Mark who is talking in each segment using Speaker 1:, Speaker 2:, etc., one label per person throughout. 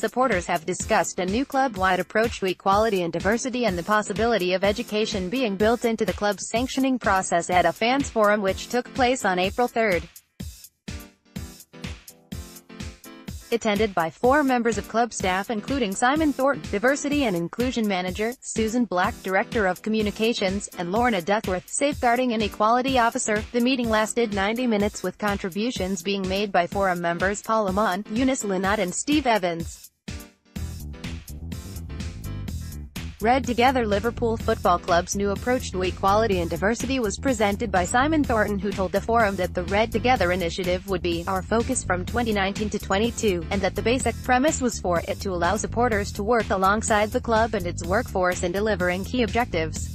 Speaker 1: supporters have discussed a new club-wide approach to equality and diversity and the possibility of education being built into the club's sanctioning process at a fans forum which took place on April 3. Attended by 4 members of club staff including Simon Thornton, Diversity and Inclusion Manager, Susan Black, Director of Communications, and Lorna Duckworth, Safeguarding and Equality Officer. The meeting lasted 90 minutes with contributions being made by forum members Paul Amann, Yunus Lunat and Steve Evans. Read Together Liverpool Football Club's new approach to equality and diversity was presented by Simon Thornton, who told the forum that the Read Together initiative would be our focus from 2019 to 22, and that the basic premise was for it to allow supporters to work alongside the club and its workforce in delivering key objectives.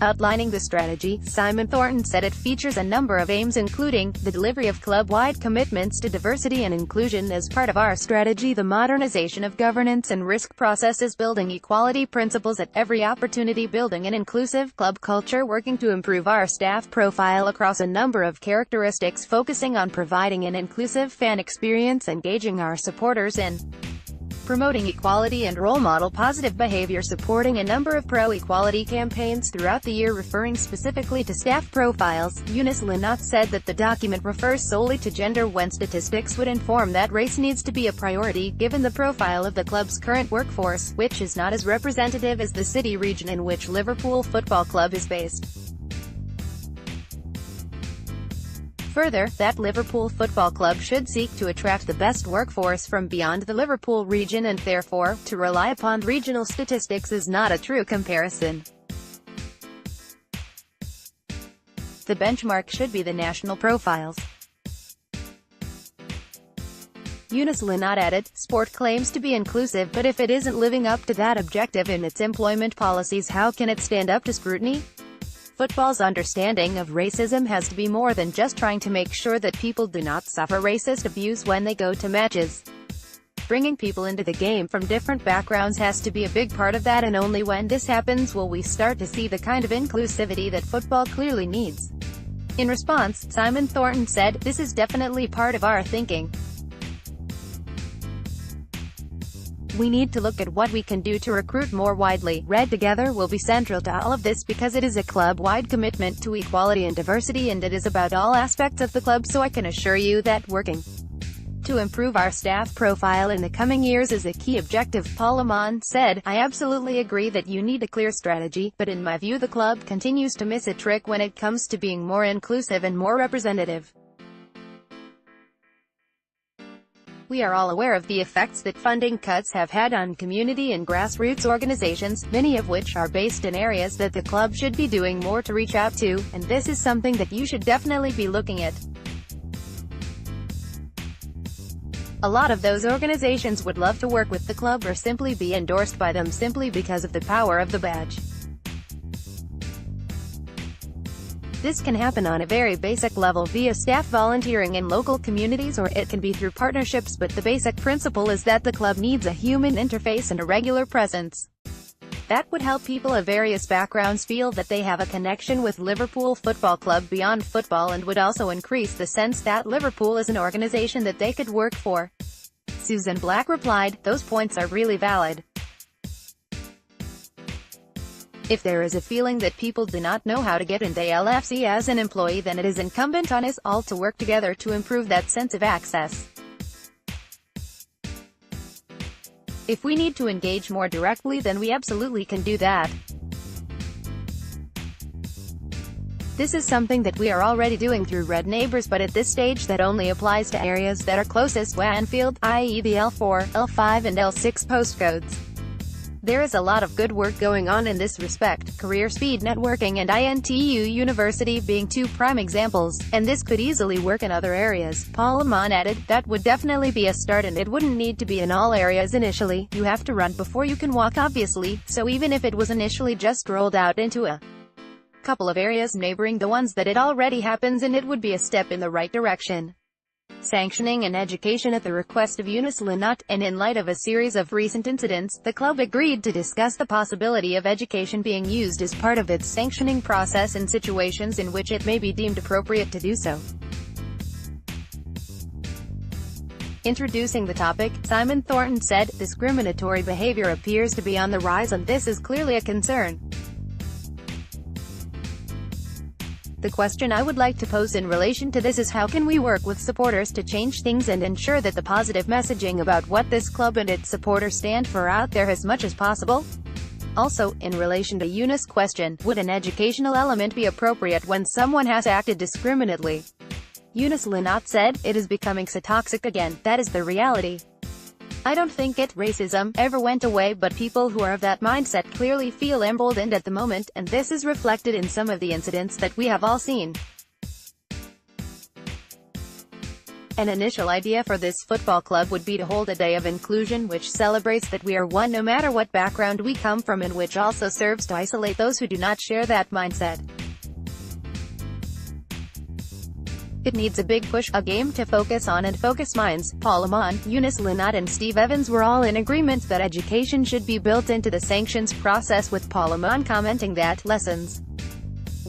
Speaker 1: Outlining the strategy, Simon Thornton said it features a number of aims including, the delivery of club-wide commitments to diversity and inclusion as part of our strategy, the modernization of governance and risk processes, building equality principles at every opportunity, building an inclusive club culture, working to improve our staff profile across a number of characteristics, focusing on providing an inclusive fan experience, engaging our supporters in promoting equality and role model positive behavior, supporting a number of pro-equality campaigns throughout the year. Referring specifically to staff profiles, Yunus Lunat said that the document refers solely to gender when statistics would inform that race needs to be a priority, given the profile of the club's current workforce, which is not as representative as the city region in which Liverpool Football Club is based. Further, that Liverpool Football Club should seek to attract the best workforce from beyond the Liverpool region and therefore, to rely upon regional statistics is not a true comparison. The benchmark should be the national profiles. Yunus Lunat added, sport claims to be inclusive, but if it isn't living up to that objective in its employment policies, how can it stand up to scrutiny? Football's understanding of racism has to be more than just trying to make sure that people do not suffer racist abuse when they go to matches. Bringing people into the game from different backgrounds has to be a big part of that, and only when this happens will we start to see the kind of inclusivity that football clearly needs. In response, Simon Thornton said, "This is definitely part of our thinking. We need to look at what we can do to recruit more widely. Read Together will be central to all of this because it is a club-wide commitment to equality and diversity, and it is about all aspects of the club, so I can assure you that working to improve our staff profile in the coming years is a key objective." Paul Amann said, "I absolutely agree that you need a clear strategy, but in my view the club continues to miss a trick when it comes to being more inclusive and more representative. We are all aware of the effects that funding cuts have had on community and grassroots organizations, many of which are based in areas that the club should be doing more to reach out to, and this is something that you should definitely be looking at. A lot of those organizations would love to work with the club or simply be endorsed by them simply because of the power of the badge. This can happen on a very basic level via staff volunteering in local communities, or it can be through partnerships, but the basic principle is that the club needs a human interface and a regular presence. That would help people of various backgrounds feel that they have a connection with Liverpool Football Club beyond football, and would also increase the sense that Liverpool is an organization that they could work for." Susan Black replied, "Those points are really valid. If there is a feeling that people do not know how to get into LFC as an employee, then it is incumbent on us all to work together to improve that sense of access. If we need to engage more directly, then we absolutely can do that. This is something that we are already doing through Red Neighbours, but at this stage that only applies to areas that are closest to Anfield, i.e. the L4, L5 and L6 postcodes. There is a lot of good work going on in this respect, Career Speed Networking and INTU University being 2 prime examples, and this could easily work in other areas." Paul Amann added, "That would definitely be a start, and it wouldn't need to be in all areas initially. You have to run before you can walk obviously, so even if it was initially just rolled out into a couple of areas neighboring the ones that it already happens in, it would be a step in the right direction." Sanctioning and education. At the request of Yunus Lunat, and in light of a series of recent incidents, the club agreed to discuss the possibility of education being used as part of its sanctioning process in situations in which it may be deemed appropriate to do so. Introducing the topic, Simon Thornton said, "Discriminatory behavior appears to be on the rise and this is clearly a concern. The question I would like to pose in relation to this is how can we work with supporters to change things and ensure that the positive messaging about what this club and its supporters stand for out there as much as possible?" Also, in relation to Yunus' question, would an educational element be appropriate when someone has acted discriminately? Yunus Lunat said, "It is becoming so toxic again, that is the reality. I don't think racism ever went away, but people who are of that mindset clearly feel emboldened at the moment, and this is reflected in some of the incidents that we have all seen." An initial idea for this football club would be to hold a day of inclusion which celebrates that we are one no matter what background we come from, and which also serves to isolate those who do not share that mindset. It needs a big push, a game to focus on and focus minds. Paul Amann, Yunus Lunat and Steve Evans were all in agreement that education should be built into the sanctions process, with Paul Amann commenting that lessons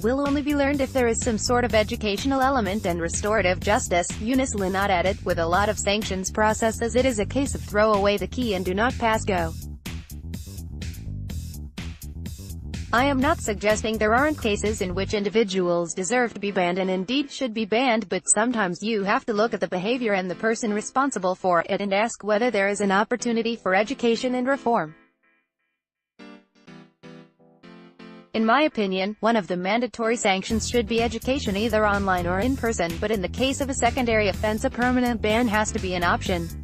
Speaker 1: will only be learned if there is some sort of educational element and restorative justice. Yunus Lunat added, "With a lot of sanctions processes it is a case of throw away the key and do not pass go. I am not suggesting there aren't cases in which individuals deserve to be banned and indeed should be banned, but sometimes you have to look at the behavior and the person responsible for it and ask whether there is an opportunity for education and reform. In my opinion, one of the mandatory sanctions should be education, either online or in person, but in the case of a secondary offense a permanent ban has to be an option.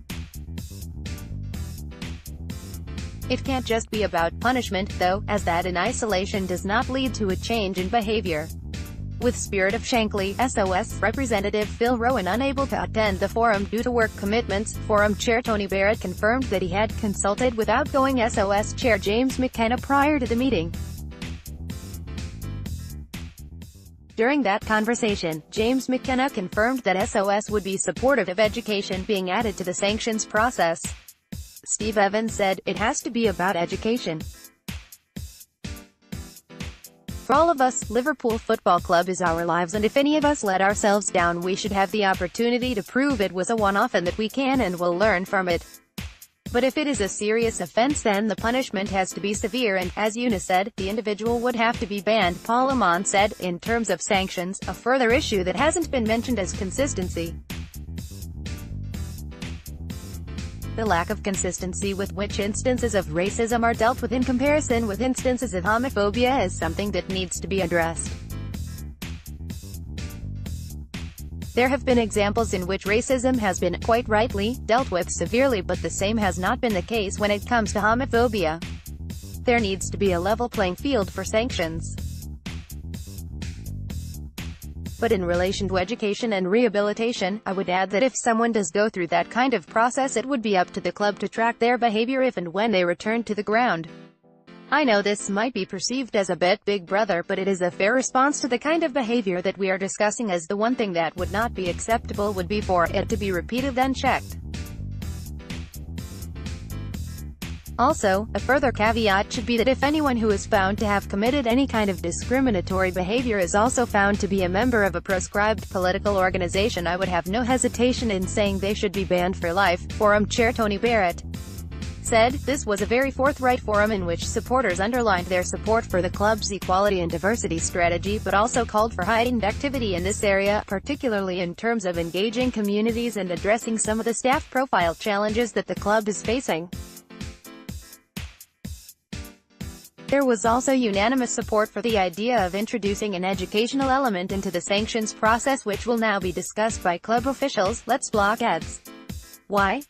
Speaker 1: It can't just be about punishment, though, as that in isolation does not lead to a change in behavior." With Spirit of Shankly, SOS representative Phil Rowan unable to attend the forum due to work commitments, forum chair Tony Barrett confirmed that he had consulted with outgoing SOS chair James McKenna prior to the meeting. During that conversation, James McKenna confirmed that SOS would be supportive of education being added to the sanctions process. Steve Evans said, "It has to be about education. For all of us, Liverpool Football Club is our lives, and if any of us let ourselves down we should have the opportunity to prove it was a one-off and that we can and will learn from it. But if it is a serious offense then the punishment has to be severe and, as Yunus said, the individual would have to be banned." Paul Amann said, "In terms of sanctions, a further issue that hasn't been mentioned is consistency. The lack of consistency with which instances of racism are dealt with in comparison with instances of homophobia is something that needs to be addressed. There have been examples in which racism has been, quite rightly, dealt with severely, but the same has not been the case when it comes to homophobia. There needs to be a level playing field for sanctions. But in relation to education and rehabilitation, I would add that if someone does go through that kind of process it would be up to the club to track their behavior if and when they return to the ground. I know this might be perceived as a bit Big Brother, but it is a fair response to the kind of behavior that we are discussing, as the one thing that would not be acceptable would be for it to be repeated and checked." Also, a further caveat should be that if anyone who is found to have committed any kind of discriminatory behavior is also found to be a member of a proscribed political organization, I would have no hesitation in saying they should be banned for life. Forum chair Tony Barrett said, "This was a very forthright forum in which supporters underlined their support for the club's equality and diversity strategy, but also called for heightened activity in this area, particularly in terms of engaging communities and addressing some of the staff profile challenges that the club is facing." There was also unanimous support for the idea of introducing an educational element into the sanctions process, which will now be discussed by club officials. Let's block ads. Why?